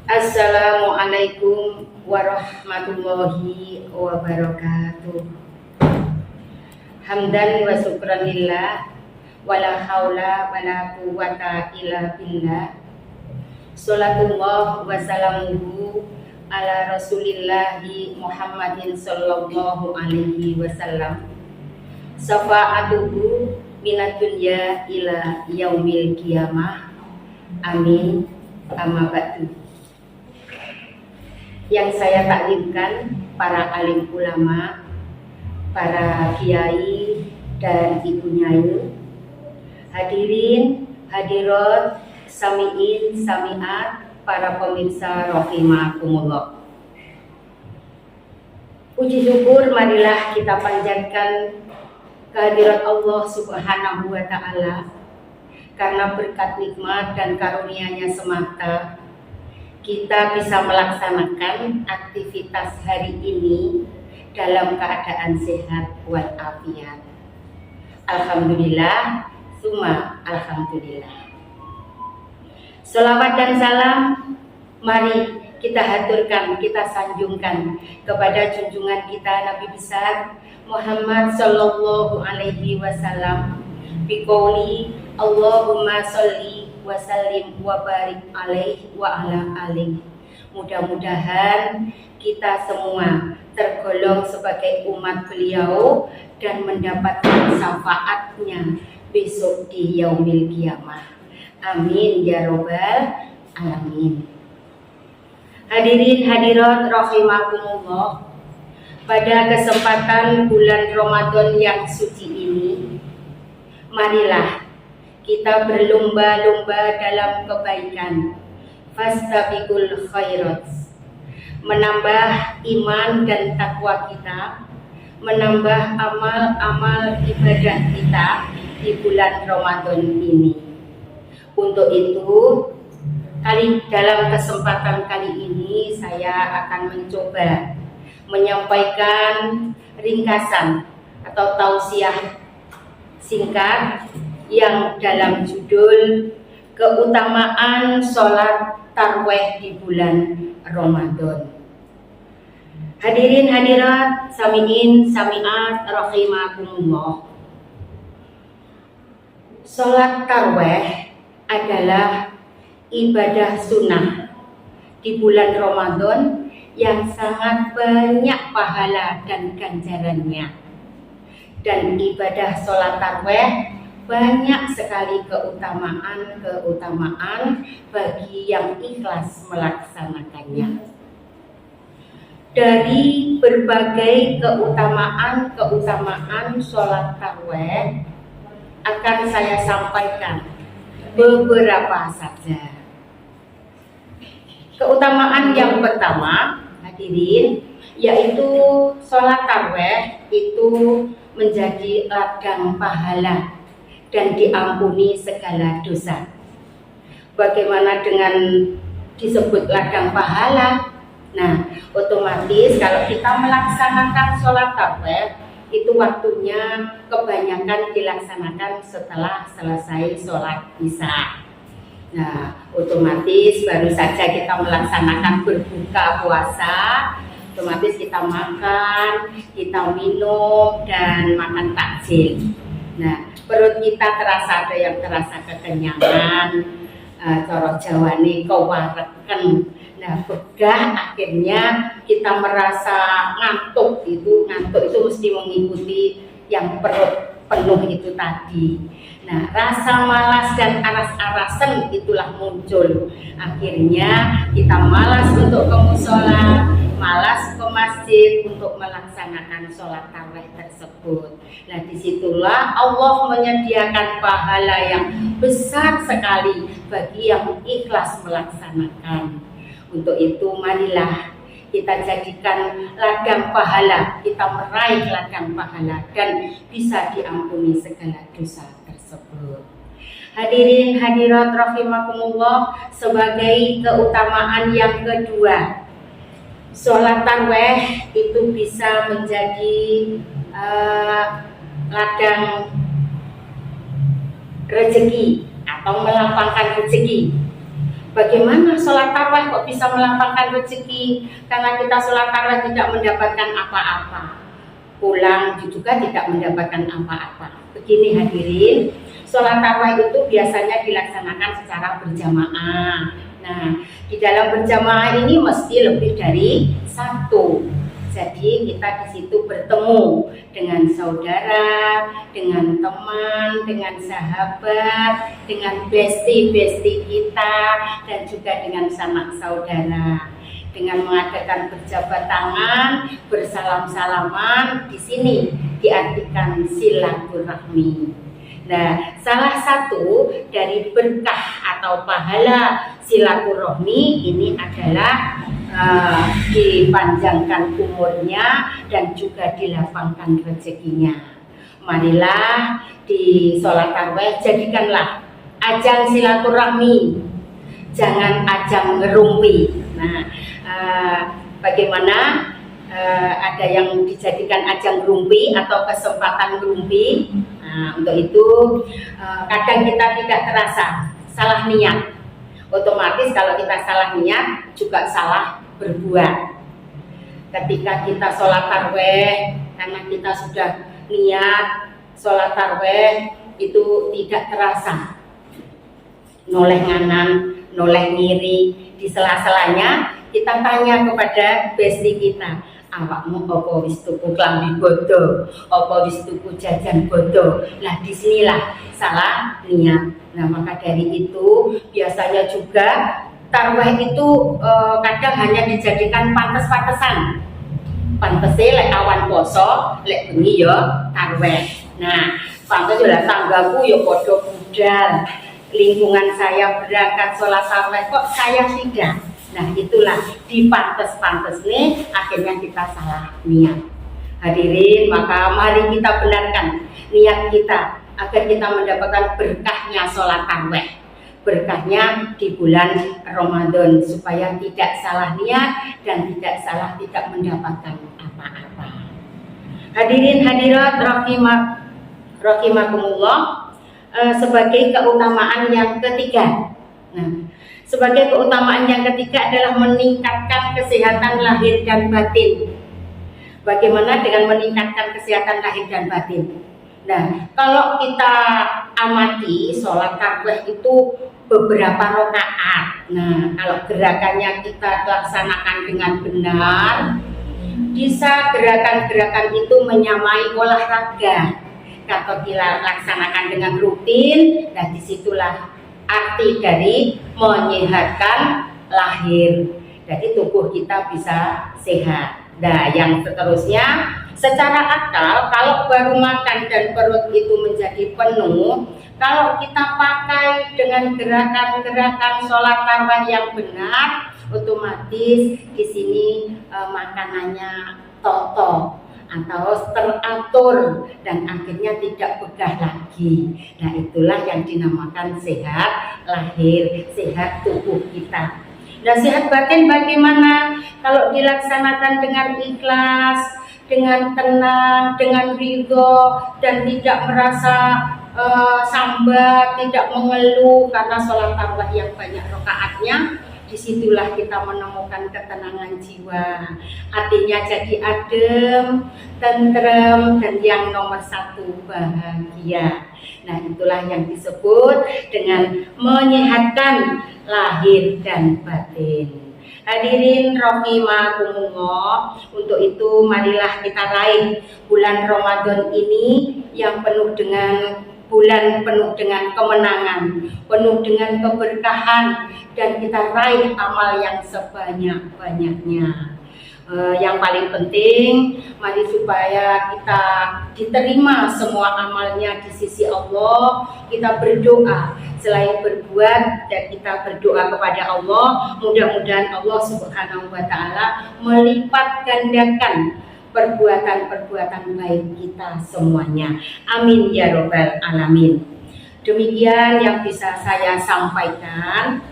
Assalamualaikum warahmatullahi wabarakatuh. Hamdan wa syukranillah, wala haula wala quwwata illa billah. Salatullah wa salamuhu ala rasulillahi Muhammadin sallallahu alaihi wasallam. Safa'atuhu minad dunya ila yaumil qiyamah. Amin. Amma ba'du. Yang saya taklimkan para alim ulama, para kiai dan ibu nyai, hadirin, hadirat, samiin, samiat, para pemirsa rahimakumullah. Puji syukur marilah kita panjatkan kehadirat Allah Subhanahu wa Ta'ala, karena berkat nikmat dan karunia-Nya semata kita bisa melaksanakan aktivitas hari ini dalam keadaan sehat walafiat. Alhamdulillah, summa alhamdulillah. Shalawat dan salam mari kita haturkan, kita sanjungkan kepada junjungan kita Nabi besar Muhammad sallallahu alaihi wasallam biqouli Allahumma sholli wa sallim wa barik alaihi wa ala alihi. Mudah-mudahan kita semua tergolong sebagai umat beliau dan mendapatkan syafaatnya besok di yaumil qiyamah. Amin ya robbal alamin. Hadirin hadirat rahimakumullah, pada kesempatan bulan Ramadan yang suci ini, marilah kita berlomba-lomba dalam kebaikan, fastabiqul khairat, menambah iman dan takwa kita, menambah amal-amal ibadah kita di bulan Ramadan ini. Untuk itu, dalam kesempatan kali ini saya akan mencoba menyampaikan ringkasan atau tausiah singkat yang dalam judul keutamaan sholat tarawih di bulan Ramadan. Hadirin hadirat, samiin samiat rahimakumullah. Sholat tarawih adalah ibadah sunnah di bulan Ramadan yang sangat banyak pahala dan ganjarannya. Dan ibadah sholat tarawih banyak sekali keutamaan bagi yang ikhlas melaksanakannya. Dari berbagai keutamaan sholat tarawih akan saya sampaikan beberapa saja. Keutamaan yang pertama, hadirin, yaitu sholat tarawih itu menjadi ladang pahala dan diampuni segala dosa. Bagaimana dengan disebut ladang pahala? Nah, otomatis kalau kita melaksanakan sholat tarawih, itu waktunya kebanyakan dilaksanakan setelah selesai sholat isya. Nah, otomatis baru saja kita melaksanakan berbuka puasa, otomatis kita makan, kita minum, dan makan takjil. Nah, perut kita terasa, ada yang terasa kekenyangan, cara Jawane kewareken. Nah, begah, akhirnya kita merasa ngantuk itu mesti mengikuti yang perut penuh itu tadi. Nah, rasa malas dan aras-arasan itulah muncul. Akhirnya kita malas untuk ke mushola, malas ke masjid untuk melaksanakan sholat tarawih tersebut. Nah, disitulah Allah menyediakan pahala yang besar sekali bagi yang ikhlas melaksanakan. Untuk itu marilah kita jadikan ladang pahala, kita meraih ladang pahala dan bisa diampuni segala dosa tersebut. Hadirin hadirat rahimakumullah, sebagai keutamaan yang kedua, sholat tarawih itu bisa menjadi ladang rezeki atau melapangkan rezeki Bagaimana sholat tarawih kok bisa melapangkan rezeki? Karena kita sholat tarawih tidak mendapatkan apa-apa, pulang juga tidak mendapatkan apa-apa. Begini hadirin, sholat tarawih itu biasanya dilaksanakan secara berjamaah. Nah, di dalam berjamaah ini mesti lebih dari satu. Jadi kita di situ bertemu dengan saudara, dengan teman, dengan sahabat, dengan bestie-bestie kita, dan juga dengan sanak saudara. Dengan mengadakan berjabat tangan, bersalam-salaman, di sini diartikan silaturahmi. Nah, salah satu dari berkah atau pahala silaturahmi ini adalah dipanjangkan umurnya dan juga dilapangkan rezekinya. Marilah di sholat tarawih jadikanlah ajang silaturahmi, jangan ajang ngerumpi. Nah, bagaimana ada yang dijadikan ajang ngerumpi atau kesempatan ngerumpi? Nah, untuk itu kadang kita tidak terasa salah niat. Otomatis kalau kita salah niat juga salah berbuat. Ketika kita sholat tarawih, karena kita sudah niat sholat tarawih itu tidak terasa noleh nganan, noleh ngiri, di sela-selanya kita tanya kepada bestie kita, awakmu apa wis tuku klambi bodo, apa wis tuku jajan bodo. Nah, disinilah salah niat. Nah, maka dari itu biasanya juga tarawih itu kadang hanya dijadikan pantes-pantesan. Pantese lek awan poso, lek bengi ya tarawih. Nah, pantes yo tanggaku yo padha budal. Lingkungan saya berangkat sholat tarawih kok saya tidak. Nah, itulah di pantes-pantes nih akhirnya kita salah niat. Hadirin, maka mari kita benarkan niat kita agar kita mendapatkan berkahnya sholat tarawih, berkahnya di bulan Ramadan, supaya tidak salah niat dan tidak mendapatkan apa-apa. Hadirin hadirat rahimakumullah, sebagai keutamaan yang ketiga. Nah, sebagai keutamaan yang ketiga adalah meningkatkan kesehatan lahir dan batin. Bagaimana dengan meningkatkan kesehatan lahir dan batin? Nah, kalau kita amati sholat tarawih itu beberapa rakaat. Nah, kalau gerakannya kita laksanakan dengan benar, bisa gerakan-gerakan itu menyamai olahraga. Kalau kita laksanakan dengan rutin, dan disitulah arti dari menyehatkan lahir. Jadi tubuh kita bisa sehat. Nah, yang seterusnya, secara akal, kalau baru makan dan perut itu menjadi penuh, kalau kita pakai dengan gerakan-gerakan sholat tarawih yang benar, otomatis di sini makanannya toto atau teratur dan akhirnya tidak begah lagi. Nah, itulah yang dinamakan sehat lahir, sehat tubuh kita. Nah, sehat batin bagaimana? Kalau dilaksanakan dengan ikhlas, dengan tenang, dengan ridho, dan tidak merasa sambat, tidak mengeluh karena sholat tarawih yang banyak rakaatnya. Disitulah kita menemukan ketenangan jiwa, hatinya jadi adem, tentrem, dan yang nomor satu bahagia. Nah, itulah yang disebut dengan menyehatkan lahir dan batin. Hadirin rahimakumullah, untuk itu marilah kita raih bulan Ramadan ini yang penuh dengan kemenangan, penuh dengan keberkahan, dan kita raih amal yang sebanyak-banyaknya. Yang paling penting, mari supaya kita diterima semua amalnya di sisi Allah. Kita berdoa, selain berbuat, dan kita berdoa kepada Allah, mudah-mudahan Allah Subhanahu wa Ta'ala melipat gandakan perbuatan-perbuatan baik kita semuanya. Amin ya robbal alamin. Demikian yang bisa saya sampaikan.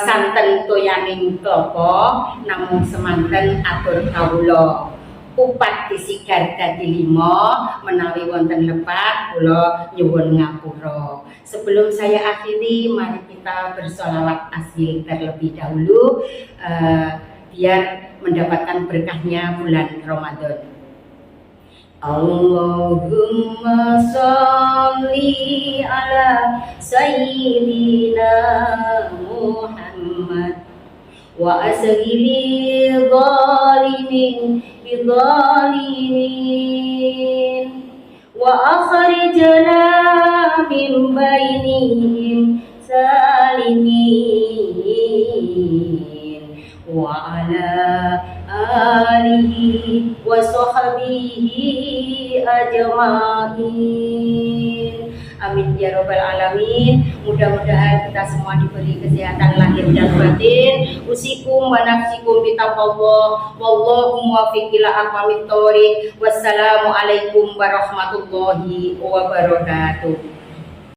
Santen toyaning klopo namung semanten atur kawula. kupat disigar dadi 5 menawi wonten lepat kula nyuwun ngapura. Sebelum saya akhiri, mari kita bersolawat asli terlebih dahulu biar mendapatkan berkahnya bulan Ramadan. Allahumma sholli ala sayyidina Muhammad wa asghili zalimin bidzalimin wa akhrijna min bainihim salimin wa ala alihi wa sahbihi ajma'in. Amin ya rabbal alamin. Mudah-mudahan kita semua diberi kesehatan lahir dan batin. Usikum wa nafsikum bitaqwallah. Wallahu muwaffiq ila aqwamit thoriq. Wassalamualaikum warahmatullahi wabarakatuh.